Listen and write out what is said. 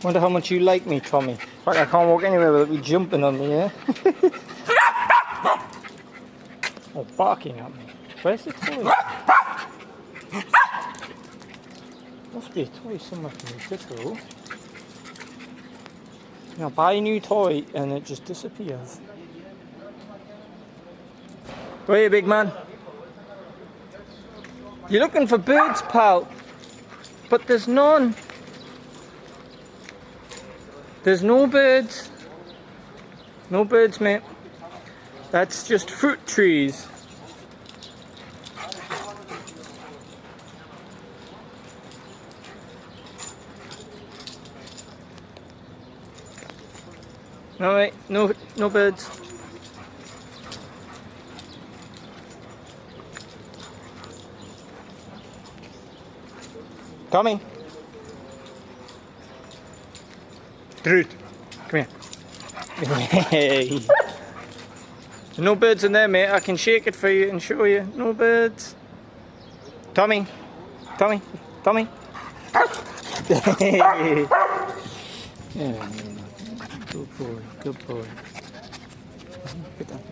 Wonder how much you like me, Tommy. In fact, I can't walk anywhere without you jumping on me, yeah? Or barking at me. Where's the toy? Must be a toy somewhere for me to throw. You know, buy a new toy and it just disappears. Where are you, big man? You're looking for birds, pal. But there's none. There's no birds. No birds, mate. That's just fruit trees. No, mate. No birds. Tommy. Groot, come here. Hey. No birds in there, mate. I can shake it for you and show you. No birds. Tommy. Tommy. Tommy. Yeah. Good boy. Good boy. Good down.